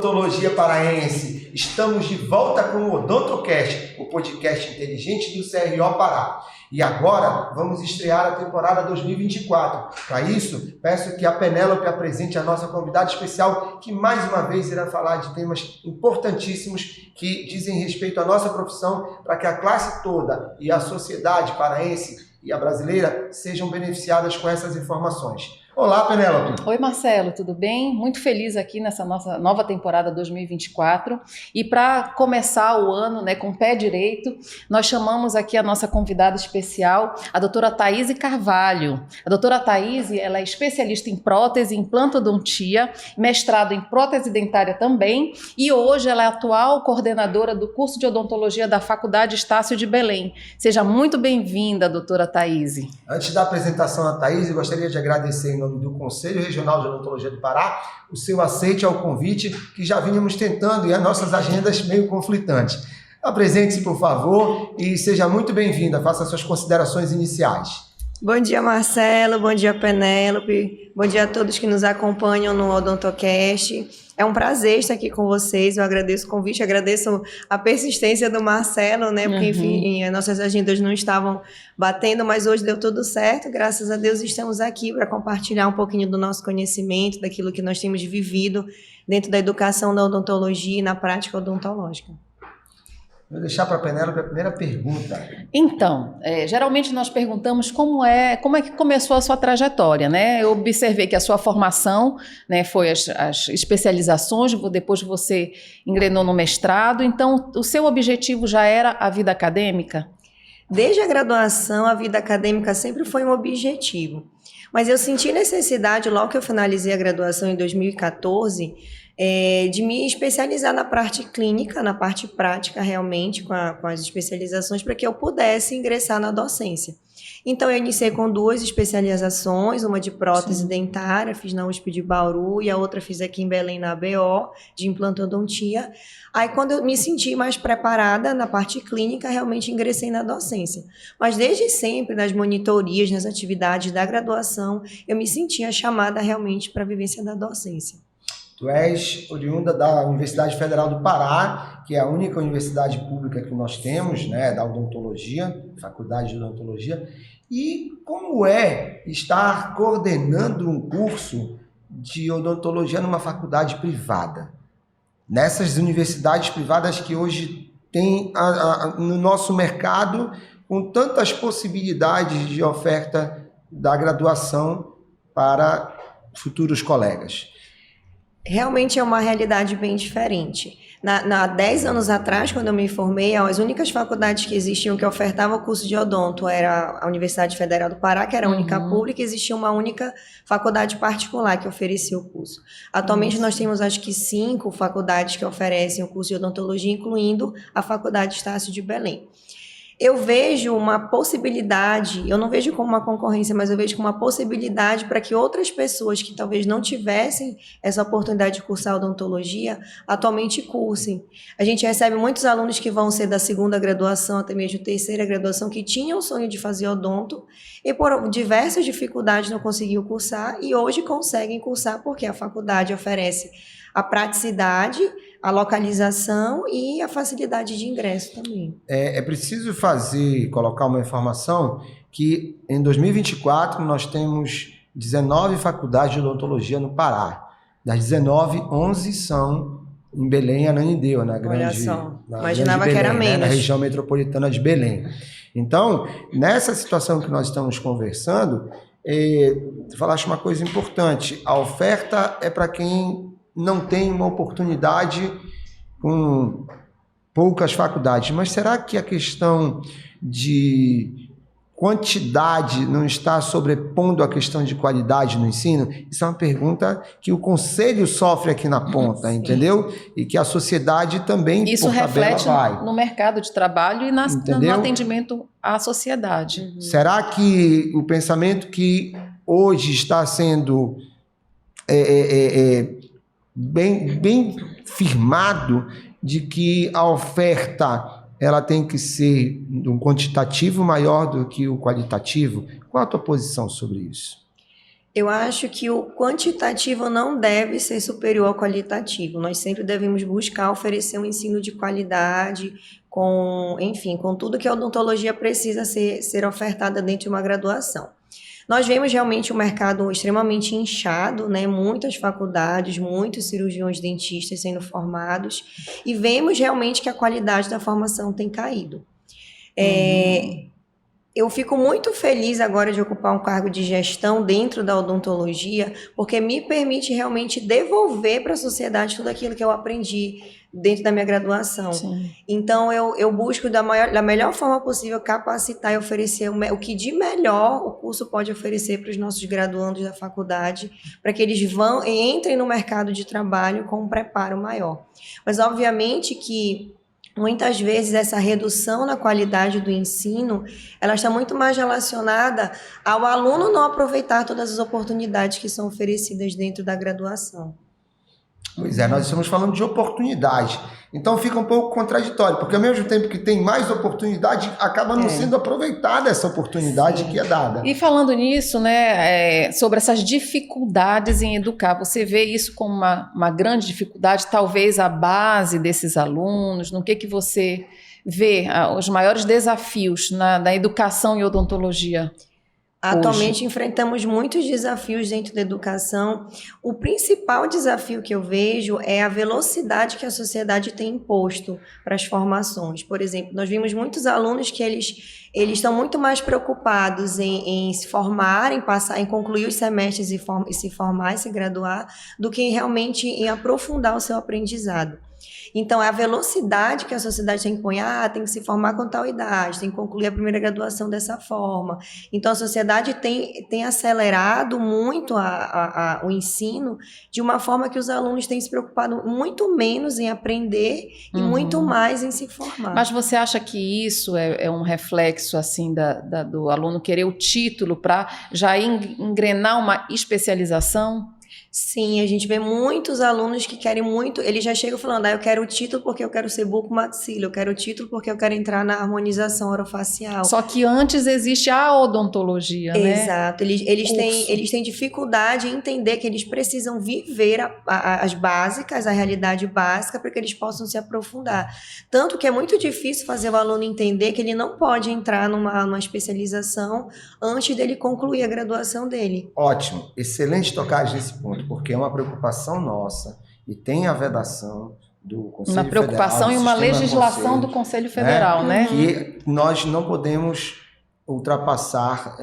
Odontologia Paraense, estamos de volta com o OdontoCast, o podcast inteligente do CRO Pará. E agora vamos estrear a temporada 2024. Para isso, peço que a Penélope apresente a nossa convidada especial, que mais uma vez irá falar de temas importantíssimos que dizem respeito à nossa profissão, para que a classe toda e a sociedade paraense e a brasileira sejam beneficiadas com essas informações. Olá, Penélope. Oi, Marcelo, tudo bem? Muito feliz aqui nessa nossa nova temporada 2024. E para começar o ano, com o pé direito, nós chamamos aqui a nossa convidada especial, a doutora Thaíse Carvalho. A doutora Thaíse, ela é especialista em prótese, implantodontia, mestrado em prótese dentária também, e hoje ela é atual coordenadora do curso de odontologia da Faculdade Estácio de Belém. Seja muito bem-vinda, doutora Thaíse. Antes da apresentação da Thaíse, gostaria de agradecer em nome do Conselho Regional de Odontologia do Pará o seu aceite ao convite que já vínhamos tentando e as nossas agendas meio conflitantes. Apresente-se, por favor, e seja muito bem-vinda. Faça suas considerações iniciais. Bom dia, Marcelo. Bom dia, Penélope. Bom dia a todos que nos acompanham no OdontoCast. É um prazer estar aqui com vocês. Eu agradeço o convite, agradeço a persistência do Marcelo, porque, enfim, as nossas agendas não estavam batendo, mas hoje deu tudo certo. Graças a Deus estamos aqui para compartilhar um pouquinho do nosso conhecimento, daquilo que nós temos vivido dentro da educação da odontologia e na prática odontológica. Vou deixar para a Penélope a primeira pergunta. Então, geralmente nós perguntamos como é que começou a sua trajetória, Eu observei que a sua formação, foi as especializações, depois você engrenou no mestrado, então o seu objetivo já era a vida acadêmica? Desde a graduação, a vida acadêmica sempre foi um objetivo, mas eu senti necessidade, logo que eu finalizei a graduação em 2014, de me especializar na parte clínica, na parte prática realmente, com as especializações, para que eu pudesse ingressar na docência. Então, eu iniciei com 2 especializações, uma de prótese dentária, fiz na USP de Bauru, e a outra fiz aqui em Belém, na ABO, de implantodontia. Aí, quando eu me senti mais preparada na parte clínica, realmente ingressei na docência. Mas desde sempre, nas monitorias, nas atividades da graduação, eu me sentia chamada realmente para a vivência da docência. Tu és oriunda da Universidade Federal do Pará, que é a única universidade pública que nós temos, da odontologia, Faculdade de Odontologia. E como é estar coordenando um curso de odontologia numa faculdade privada? Nessas universidades privadas que hoje tem no nosso mercado, com tantas possibilidades de oferta da graduação para futuros colegas. Realmente é uma realidade bem diferente. 10 anos atrás, quando eu me formei, as únicas faculdades que existiam que ofertavam o curso de odonto era a Universidade Federal do Pará, que era a única pública, e existia uma única faculdade particular que oferecia o curso. Atualmente nós temos acho que 5 faculdades que oferecem o curso de odontologia, incluindo a Faculdade Estácio de Belém. Eu vejo uma possibilidade, eu não vejo como uma concorrência, mas eu vejo como uma possibilidade para que outras pessoas que talvez não tivessem essa oportunidade de cursar odontologia, atualmente cursem. A gente recebe muitos alunos que vão ser da 2ª graduação, até mesmo 3ª graduação, que tinham o sonho de fazer odonto e por diversas dificuldades não conseguiam cursar e hoje conseguem cursar porque a faculdade oferece a praticidade, a localização e a facilidade de ingresso também. É preciso colocar uma informação que em 2024 nós temos 19 faculdades de odontologia no Pará. Das 19, 11 são em Belém, Ananindeua, na grande imaginava Belém, que era menos. Na região metropolitana de Belém. Então, nessa situação que nós estamos conversando, tu falaste uma coisa importante, a oferta é para quem não tem uma oportunidade com poucas faculdades. Mas será que a questão de quantidade não está sobrepondo a questão de qualidade no ensino? Isso é uma pergunta que o Conselho sofre aqui na ponta, entendeu? E que a sociedade também, isso reflete no mercado de trabalho e no atendimento à sociedade. Será que o pensamento que hoje está sendo bem firmado de que a oferta ela tem que ser de um quantitativo maior do que o qualitativo? Qual a tua posição sobre isso? Eu acho que o quantitativo não deve ser superior ao qualitativo. Nós sempre devemos buscar oferecer um ensino de qualidade, enfim, com tudo que a odontologia precisa ser ofertada dentro de uma graduação. Nós vemos realmente o mercado extremamente inchado, né? Muitas faculdades, muitos cirurgiões dentistas sendo formados, e vemos realmente que a qualidade da formação tem caído. Eu fico muito feliz agora de ocupar um cargo de gestão dentro da odontologia, porque me permite realmente devolver para a sociedade tudo aquilo que eu aprendi dentro da minha graduação. Sim. Então, eu busco da melhor forma possível capacitar e oferecer o que de melhor o curso pode oferecer para os nossos graduandos da faculdade, para que eles entrem no mercado de trabalho com um preparo maior. Mas, obviamente, que muitas vezes essa redução na qualidade do ensino, ela está muito mais relacionada ao aluno não aproveitar todas as oportunidades que são oferecidas dentro da graduação. Pois é, nós estamos falando de oportunidade. Então fica um pouco contraditório, porque ao mesmo tempo que tem mais oportunidade, acaba não sendo aproveitada essa oportunidade que é dada. E falando nisso, né, sobre essas dificuldades em educar, você vê isso como uma grande dificuldade, talvez a base desses alunos, no que você vê os maiores desafios na educação e odontologia? Atualmente enfrentamos muitos desafios dentro da educação. O principal desafio que eu vejo é a velocidade que a sociedade tem imposto para as formações. Por exemplo, nós vimos muitos alunos que eles estão muito mais preocupados em se formar, em concluir os semestres e se formar e se graduar, do que realmente em aprofundar o seu aprendizado. Então, é a velocidade que a sociedade tem que impõe, tem que se formar com tal idade, tem que concluir a primeira graduação dessa forma. Então, a sociedade tem acelerado muito o ensino de uma forma que os alunos têm se preocupado muito menos em aprender e muito mais em se formar. Mas você acha que isso é um reflexo assim do aluno querer o título para já engrenar uma especialização? Sim, a gente vê muitos alunos que querem muito, eles já chegam falando, eu quero o título porque eu quero ser bucomaxila, eu quero o título porque eu quero entrar na harmonização orofacial. Só que antes existe a odontologia, né? Exato, eles têm dificuldade em entender que eles precisam viver as básicas, a realidade básica, para que eles possam se aprofundar. Tanto que é muito difícil fazer o aluno entender que ele não pode entrar numa especialização antes dele concluir a graduação dele. Ótimo, excelente tocar nesse ponto, porque é uma preocupação nossa e tem a vedação do Conselho Federal. Uma preocupação e uma legislação do Conselho Federal, né? Que nós não podemos ultrapassar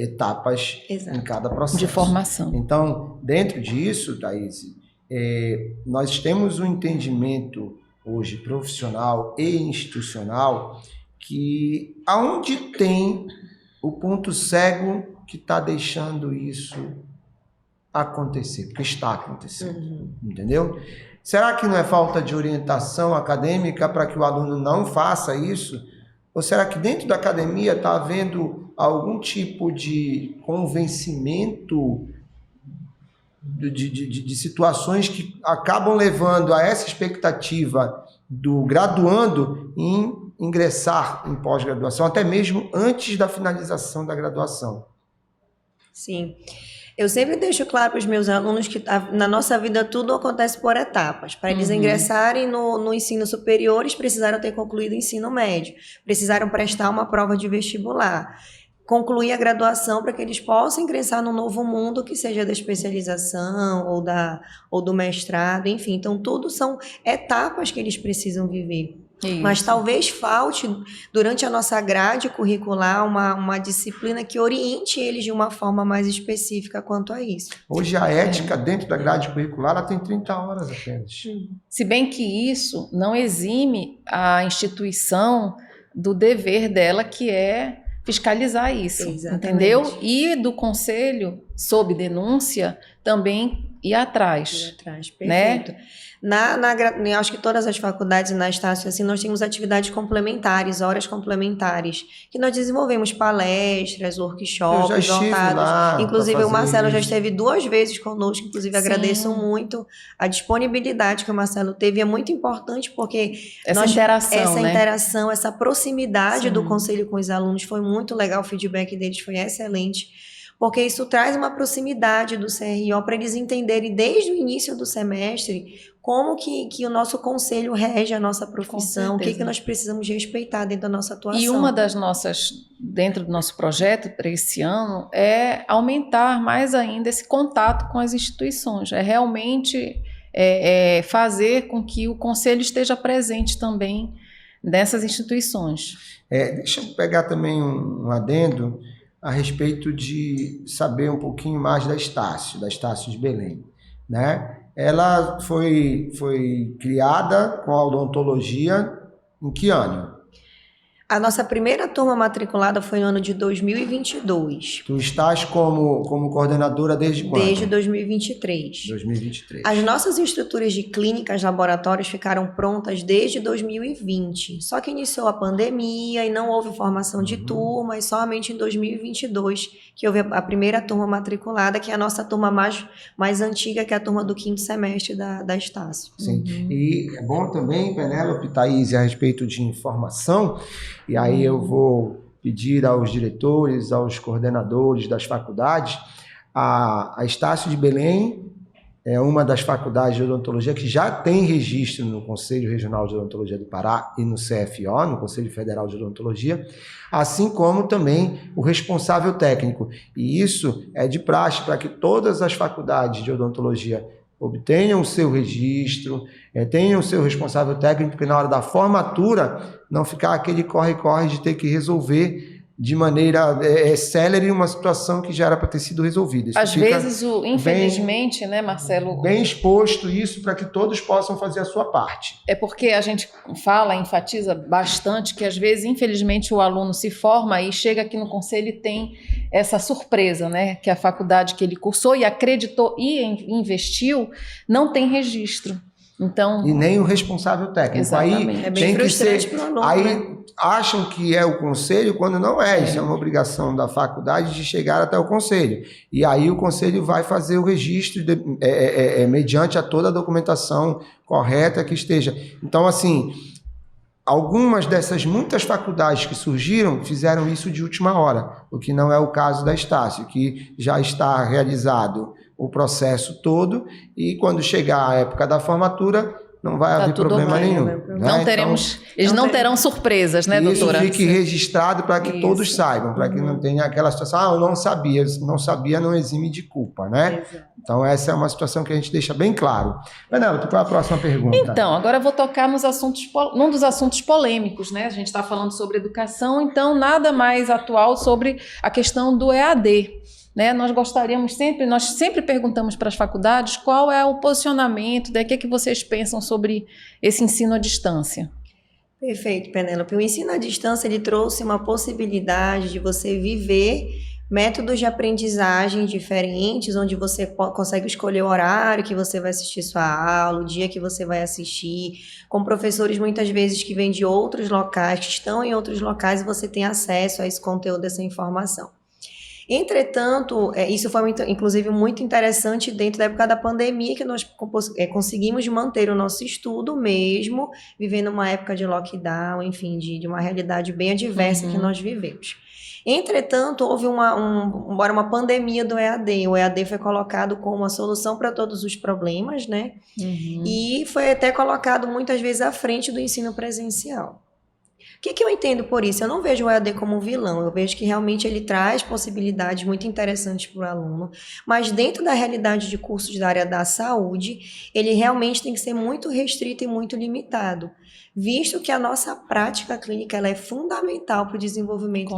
etapas em cada processo. De formação. Então, dentro disso, Thaís, nós temos um entendimento hoje profissional e institucional que aonde tem o ponto cego que está deixando isso acontecer, porque está acontecendo, entendeu? Será que não é falta de orientação acadêmica para que o aluno não faça isso? Ou será que dentro da academia está havendo algum tipo de convencimento de situações que acabam levando a essa expectativa do graduando em ingressar em pós-graduação, até mesmo antes da finalização da graduação? Sim. Eu sempre deixo claro para os meus alunos que na nossa vida tudo acontece por etapas. Para eles ingressarem no ensino superior, eles precisaram ter concluído o ensino médio, precisaram prestar uma prova de vestibular, concluir a graduação para que eles possam ingressar no novo mundo, que seja da especialização ou do mestrado, enfim. Então, tudo são etapas que eles precisam viver. Isso. Mas talvez falte, durante a nossa grade curricular, uma disciplina que oriente eles de uma forma mais específica quanto a isso. Hoje a ética dentro da grade curricular ela tem 30 horas apenas. Se bem que isso não exime a instituição do dever dela, que é fiscalizar isso, exatamente. Entendeu? E do conselho, sob denúncia, também ir atrás. Perfeito. Né? Eu acho que todas as faculdades na Estácio, assim, nós temos atividades complementares, horas complementares, que nós desenvolvemos palestras, workshops voltados. Inclusive o Marcelo já esteve 2 vezes conosco, inclusive agradeço muito a disponibilidade que o Marcelo teve, é muito importante porque essa interação, essa proximidade do conselho com os alunos foi muito legal, o feedback deles foi excelente. porque isso traz uma proximidade do CRO para eles entenderem desde o início do semestre como que o nosso conselho rege a nossa profissão, o que nós precisamos respeitar dentro da nossa atuação. E uma das dentro do nosso projeto para esse ano, é aumentar mais ainda esse contato com as instituições, é realmente fazer com que o conselho esteja presente também nessas instituições. Deixa eu pegar também um adendo a respeito de saber um pouquinho mais da Estácio de Belém, né? Ela foi criada com a odontologia em que ano? A nossa primeira turma matriculada foi no ano de 2022. Tu estás como coordenadora desde quando? Desde 2023. 2023. As nossas estruturas de clínicas, laboratórios ficaram prontas desde 2020. Só que iniciou a pandemia e não houve formação de turma, e somente em 2022 que houve a primeira turma matriculada, que é a nossa turma mais antiga, que é a turma do 5º semestre da Estácio. Sim. E é bom também, Penélope, Thaís, a respeito de informação. E aí eu vou pedir aos diretores, aos coordenadores das faculdades. A Estácio de Belém é uma das faculdades de odontologia que já tem registro no Conselho Regional de Odontologia do Pará e no CFO, no Conselho Federal de Odontologia, assim como também o responsável técnico. E isso é de praxe para que todas as faculdades de odontologia obtenham o seu registro, tenham o seu responsável técnico, porque na hora da formatura não ficar aquele corre-corre de ter que resolver de maneira célere uma situação que já era para ter sido resolvida. Isso às vezes, infelizmente, bem, né, Marcelo? Bem exposto isso para que todos possam fazer a sua parte. É porque a gente enfatiza bastante que às vezes, infelizmente, o aluno se forma e chega aqui no conselho e tem essa surpresa, né, que a faculdade que ele cursou e acreditou e investiu não tem registro. Então, e nem o responsável técnico. Exatamente. Aí é bem tem que ser. frustrante pro aluno, aí né? Acham que é o conselho quando não é. Isso é uma obrigação da faculdade de chegar até o conselho. E aí o conselho vai fazer o registro mediante a toda a documentação correta que esteja. Então, assim, algumas dessas muitas faculdades que surgiram fizeram isso de última hora, o que não é o caso da Estácio, que já está realizado o processo todo e quando chegar a época da formatura não vai haver problema nenhum. Né? Não teremos, eles não terão surpresas, né, doutora? Isso fique registrado para que todos saibam, para que não tenha aquela situação, eu não sabia, não exime de culpa, né? Exato. Então essa é uma situação que a gente deixa bem claro. Penélope, qual é a próxima pergunta? Então, agora eu vou tocar num dos assuntos polêmicos, né? A gente está falando sobre educação, então nada mais atual sobre a questão do EAD. Né? Nós sempre perguntamos para as faculdades qual é o posicionamento, o que vocês pensam sobre esse ensino à distância. Perfeito, Penélope. O ensino à distância ele trouxe uma possibilidade de você viver métodos de aprendizagem diferentes, onde você consegue escolher o horário que você vai assistir sua aula, o dia que você vai assistir, com professores muitas vezes que vêm de outros locais, que estão em outros locais e você tem acesso a esse conteúdo, essa informação. Entretanto, isso foi inclusive muito interessante dentro da época da pandemia, que nós conseguimos manter o nosso estudo mesmo, vivendo uma época de lockdown, enfim, de uma realidade bem adversa que nós vivemos. Entretanto, houve uma pandemia do EAD. O EAD foi colocado como uma solução para todos os problemas, né? E foi até colocado muitas vezes à frente do ensino presencial. O que eu entendo por isso? Eu não vejo o EAD como um vilão, eu vejo que realmente ele traz possibilidades muito interessantes para o aluno, mas dentro da realidade de cursos da área da saúde, ele realmente tem que ser muito restrito e muito limitado, visto que a nossa prática clínica ela é fundamental para o desenvolvimento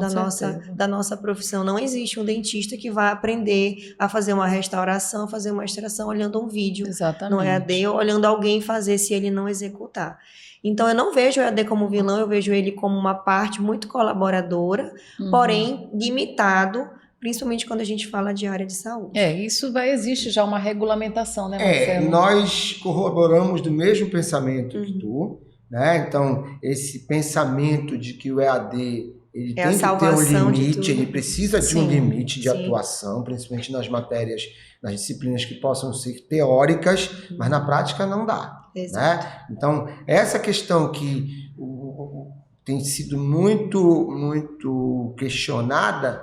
da nossa profissão. Não existe um dentista que vai aprender a fazer uma restauração, fazer uma extração olhando um vídeo no EAD ou olhando alguém fazer se ele não executar. Então, eu não vejo o EAD como vilão, eu vejo ele como uma parte muito colaboradora, porém limitado, principalmente quando a gente fala de área de saúde. Existe já uma regulamentação, né, Marcelo? Nós corroboramos do mesmo pensamento que tu, né? Então, esse pensamento de que o EAD ele tem que ter um limite, ele precisa de um limite de atuação, principalmente nas matérias, nas disciplinas que possam ser teóricas, mas na prática não dá. Né? Então, essa questão que tem sido muito questionada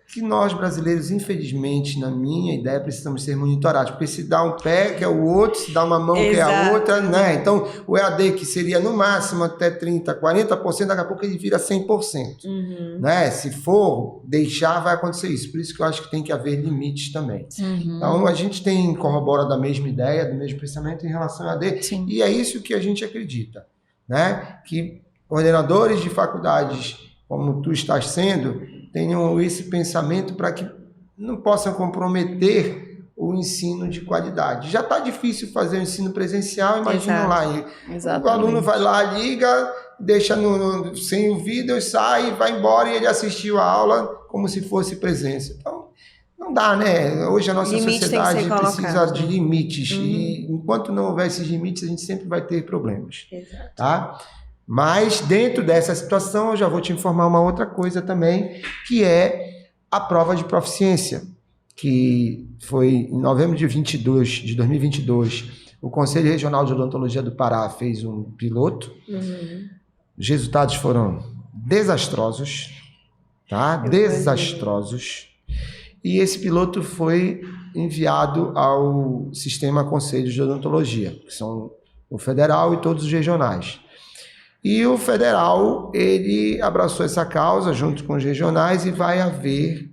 que nós brasileiros, infelizmente, na minha ideia, precisamos ser monitorados, porque se dá um pé, que é o outro, se dá uma mão, que é a outra, né? Então, o EAD, que seria no máximo até 30%, 40%, daqui a pouco ele vira 100%. Né? Se for deixar, vai acontecer isso. Por isso que eu acho que tem que haver limites também. Então, a gente corrobora da mesma ideia, do mesmo pensamento em relação ao EAD, Sim. e é isso que a gente acredita, né? Que coordenadores de faculdades, como tu estás sendo, tenham esse pensamento para que não possam comprometer o ensino de qualidade. Já está difícil fazer o ensino presencial, imagina lá. O aluno vai lá, liga, deixa sem o vídeo, sai, vai embora e ele assistiu a aula como se fosse presença. Então, não dá, né? Hoje a nossa sociedade precisa de limites. E enquanto não houver esses limites, a gente sempre vai ter problemas. Exato. Tá? Mas dentro dessa situação, eu já vou te informar uma outra coisa também, que é a prova de proficiência, que foi em novembro de 2022, o Conselho Regional de Odontologia do Pará fez um piloto. Os resultados foram desastrosos, tá? Desastrosos. E esse piloto foi enviado ao Sistema Conselhos de Odontologia, que são o federal e todos os regionais. E o federal, ele abraçou essa causa junto com os regionais e vai haver,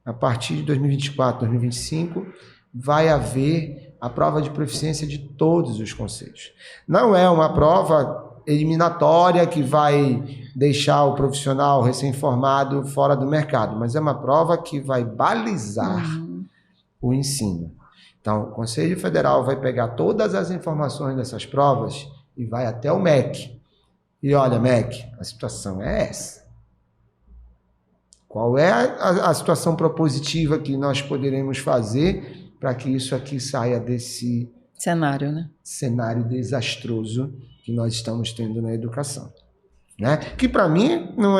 a partir de 2024, 2025, vai haver a prova de proficiência de todos os conselhos. Não é uma prova eliminatória que vai deixar o profissional recém-formado fora do mercado, mas é uma prova que vai balizar o ensino. Então, o Conselho Federal vai pegar todas as informações dessas provas e vai até o MEC. E olha, MEC, a situação é essa. Qual é a situação propositiva que nós poderemos fazer para que isso aqui saia desse cenário, né? Cenário desastroso que nós estamos tendo na educação, né? Que para mim não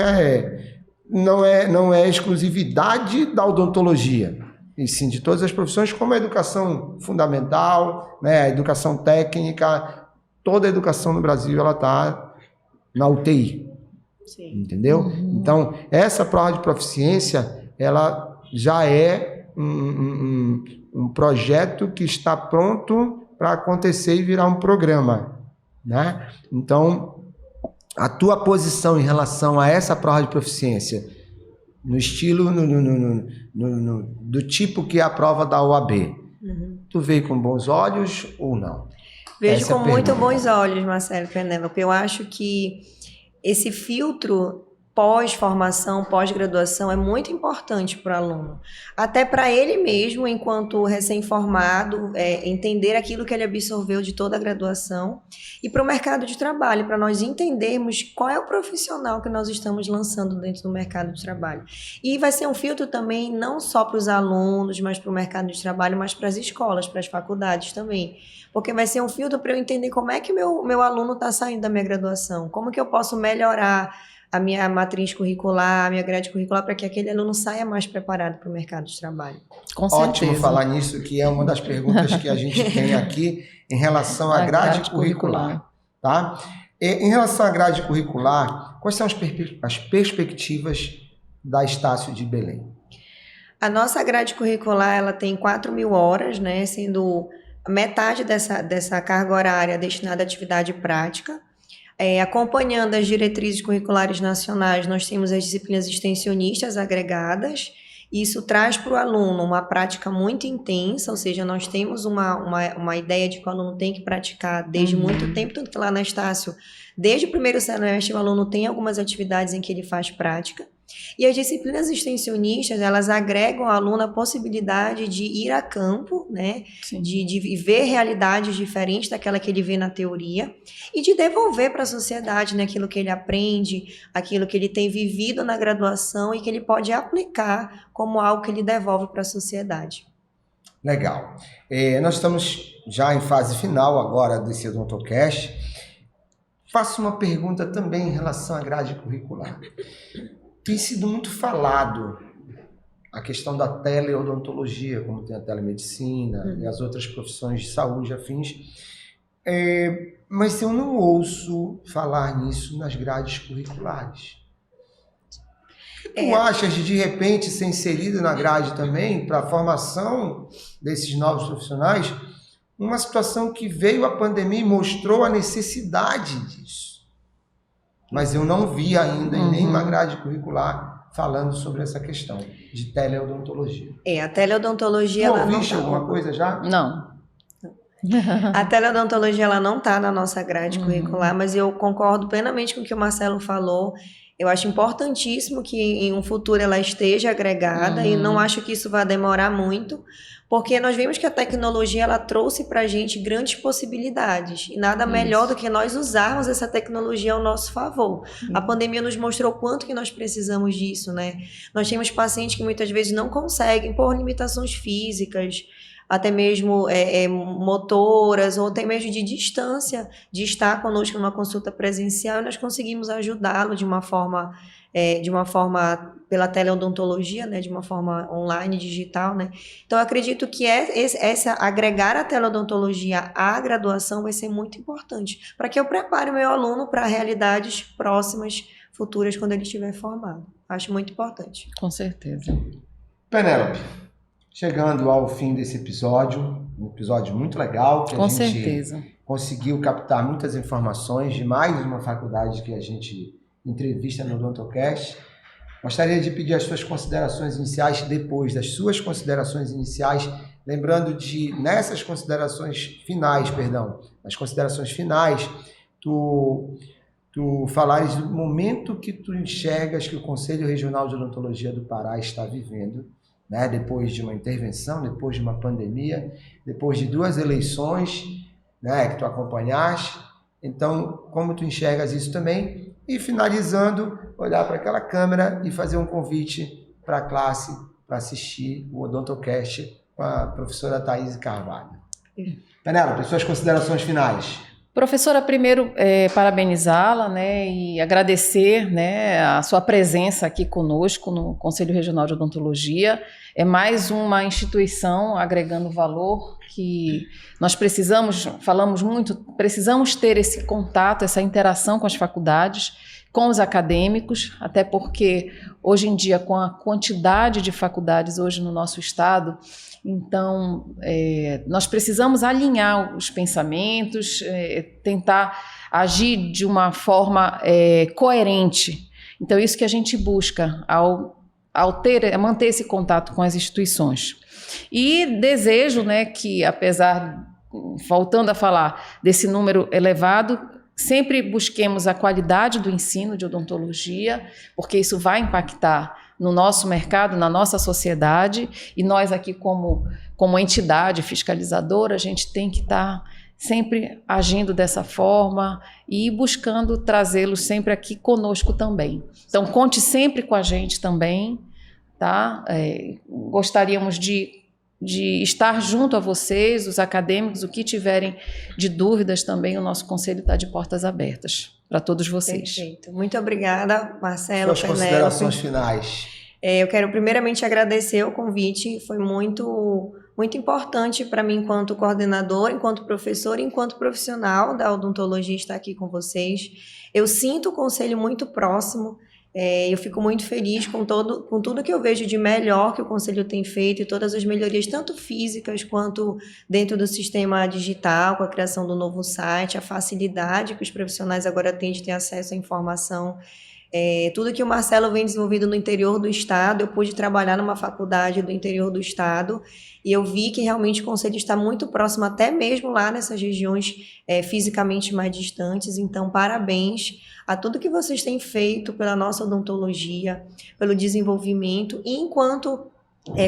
é exclusividade da odontologia, e sim de todas as profissões, como a educação fundamental, né? A educação técnica, toda a educação no Brasil ela está na UTI, entendeu? Então, essa prova de proficiência, ela já é um projeto que está pronto para acontecer e virar um programa, né? Então, a tua posição em relação a essa prova de proficiência, no estilo, do tipo que é a prova da OAB, tu vê com bons olhos ou não? Vejo com muito bons olhos, Marcelo, Penélope. Eu acho que esse filtro pós-formação, pós-graduação é muito importante para o aluno. Até para ele mesmo, enquanto recém-formado, entender aquilo que ele absorveu de toda a graduação, e para o mercado de trabalho, para nós entendermos qual é o profissional que nós estamos lançando dentro do mercado de trabalho. E vai ser um filtro também não só para os alunos, mas para o mercado de trabalho, mas para as escolas, para as faculdades também. Porque vai ser um filtro para eu entender como é que meu aluno está saindo da minha graduação, como que eu posso melhorar a minha matriz curricular, a minha grade curricular, para que aquele aluno saia mais preparado para o mercado de trabalho. Com certeza. Ótimo falar nisso, que é uma das perguntas que a gente tem aqui em relação à grade curricular. Tá? Em relação à grade curricular, quais são as perspectivas da Estácio de Belém? A nossa grade curricular ela tem 4.000 horas, né, sendo metade dessa carga horária destinada à atividade prática. Acompanhando as diretrizes curriculares nacionais, nós temos as disciplinas extensionistas agregadas. Isso traz para o aluno uma prática muito intensa, ou seja, nós temos uma ideia de que o aluno tem que praticar desde muito tempo, tanto que lá na Estácio, desde o primeiro semestre, o aluno tem algumas atividades em que ele faz prática. E as disciplinas extensionistas, elas agregam ao aluno a possibilidade de ir a campo, né? De ver realidades diferentes daquela que ele vê na teoria e de devolver para a sociedade, né, aquilo que ele aprende, aquilo que ele tem vivido na graduação e que ele pode aplicar como algo que ele devolve para a sociedade. Legal. Nós estamos já em fase final agora desse Odontocast. Faço uma pergunta também em relação à grade curricular. Tem sido muito falado a questão da teleodontologia, como tem a telemedicina e as outras profissões de saúde afins, mas eu não ouço falar nisso nas grades curriculares. tu achas de repente ser inserido na grade também para a formação desses novos profissionais? Uma situação que veio a pandemia e mostrou a necessidade disso. Mas eu não vi ainda em nenhuma grade curricular falando sobre essa questão de teleodontologia. A teleodontologia... Tu ouviste alguma coisa já? Não. A teleodontologia ela não está na nossa grade curricular, mas eu concordo plenamente com o que o Marcelo falou. Eu acho importantíssimo que em um futuro ela esteja agregada e não acho que isso vai demorar muito, porque nós vimos que a tecnologia ela trouxe para a gente grandes possibilidades e nada melhor do que nós usarmos essa tecnologia ao nosso favor. A pandemia nos mostrou quanto que nós precisamos disso, né? Nós temos pacientes que muitas vezes não conseguem por limitações físicas, até mesmo motoras, ou até mesmo de distância, de estar conosco numa consulta presencial, e nós conseguimos ajudá-lo de uma forma pela teleodontologia, né, de uma forma online, digital, né? Então, eu acredito que agregar a teleodontologia à graduação vai ser muito importante, para que eu prepare o meu aluno para realidades próximas, futuras, quando ele estiver formado. Acho muito importante. Com certeza. Penélope, chegando ao fim desse episódio, um episódio muito legal, que a gente conseguiu captar muitas informações de mais uma faculdade que a gente entrevista no Odontocast. Gostaria de pedir as suas considerações iniciais depois das suas considerações iniciais, lembrando nas considerações finais, tu falares do momento que tu enxergas que o Conselho Regional de Odontologia do Pará está vivendo, né? Depois de uma intervenção, depois de uma pandemia, depois de 2 eleições, né, que tu acompanhaste. Então, como tu enxergas isso também? E finalizando, olhar para aquela câmera e fazer um convite para a classe para assistir o Odontocast com a professora Thaís Carvalho. Penélope, suas considerações finais. Professora, primeiro, parabenizá-la, né, e agradecer, né, a sua presença aqui conosco no Conselho Regional de Odontologia. É mais uma instituição agregando valor que nós falamos muito, precisamos ter esse contato, essa interação com as faculdades, com os acadêmicos, até porque hoje em dia, com a quantidade de faculdades hoje no nosso estado, então, nós precisamos alinhar os pensamentos, tentar agir de uma forma coerente. Então, isso que a gente busca ao manter esse contato com as instituições. E desejo, né, que, apesar, voltando a falar desse número elevado, sempre busquemos a qualidade do ensino de odontologia, porque isso vai impactar no nosso mercado, na nossa sociedade, e nós aqui como entidade fiscalizadora, a gente tem que estar sempre agindo dessa forma e buscando trazê-los sempre aqui conosco também. Então, conte sempre com a gente também, tá? Gostaríamos de estar junto a vocês, os acadêmicos, o que tiverem de dúvidas também, o nosso conselho está de portas abertas para todos vocês. Perfeito. Muito obrigada, Marcelo. Suas considerações finais. Eu quero primeiramente agradecer o convite, foi muito importante para mim enquanto coordenador, enquanto professor, enquanto profissional da odontologia estar aqui com vocês. Eu sinto o conselho muito próximo, eu fico muito feliz com tudo que eu vejo de melhor que o conselho tem feito e todas as melhorias, tanto físicas quanto dentro do sistema digital, com a criação do novo site, a facilidade que os profissionais agora têm de ter acesso à informação. Tudo que o Marcelo vem desenvolvendo no interior do estado, eu pude trabalhar numa faculdade do interior do estado e eu vi que realmente o conselho está muito próximo, até mesmo lá nessas regiões fisicamente mais distantes. Então, parabéns a tudo que vocês têm feito pela nossa odontologia, pelo desenvolvimento, e enquanto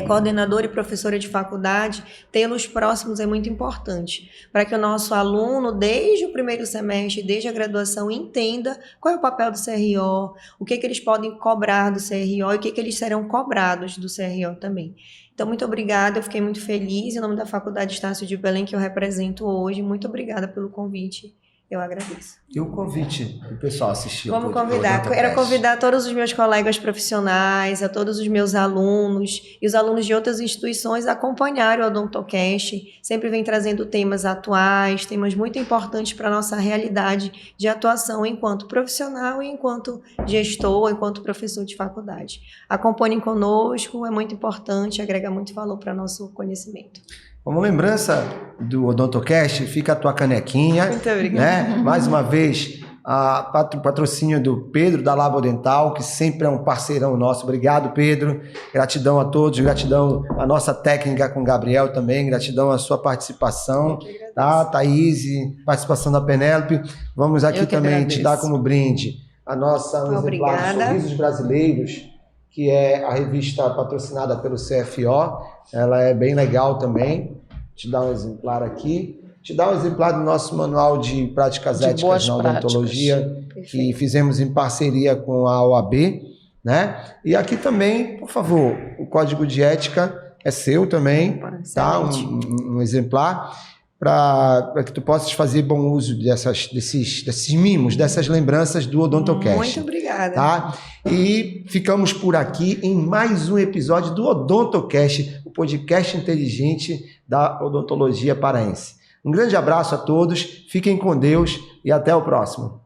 coordenadora e professora de faculdade, tê-los próximos é muito importante, para que o nosso aluno, desde o primeiro semestre, desde a graduação, entenda qual é o papel do CRO, o que eles podem cobrar do CRO e o que eles serão cobrados do CRO também. Então, muito obrigada, eu fiquei muito feliz, em nome da Faculdade Estácio de Belém, que eu represento hoje, muito obrigada pelo convite eu agradeço. E o convite do pessoal assistir. Vamos o convidar. Odontocast? Quero convidar todos os meus colegas profissionais, a todos os meus alunos e os alunos de outras instituições a acompanharem o Odontocast. Sempre vem trazendo temas atuais, temas muito importantes para a nossa realidade de atuação enquanto profissional e enquanto gestor, enquanto professor de faculdade. Acompanhem conosco, é muito importante, agrega muito valor para nosso conhecimento. Como lembrança do Odontocast, fica a tua canequinha. Muito obrigada. Né? Mais uma vez, o patrocínio do Pedro da Labodental, que sempre é um parceirão nosso. Obrigado, Pedro. Gratidão a todos, gratidão à nossa técnica com o Gabriel também, gratidão à sua participação, tá? Thaís, participação da Penélope. Vamos aqui também te dar como brinde a nossa exemplar de Sorrisos Brasileiros, que é a revista patrocinada pelo CFO. Ela é bem legal também. Te dar um exemplar aqui. Te dar um exemplar do nosso manual de práticas éticas na odontologia, que fizemos em parceria com a OAB, né? E aqui também, por favor, o código de ética é seu também, tá? Um exemplar para que tu possas fazer bom uso desses mimos, dessas lembranças do Odontocast. Muito obrigada. Tá? E ficamos por aqui em mais um episódio do Odontocast, o podcast inteligente da odontologia paraense. Um grande abraço a todos, fiquem com Deus e até o próximo.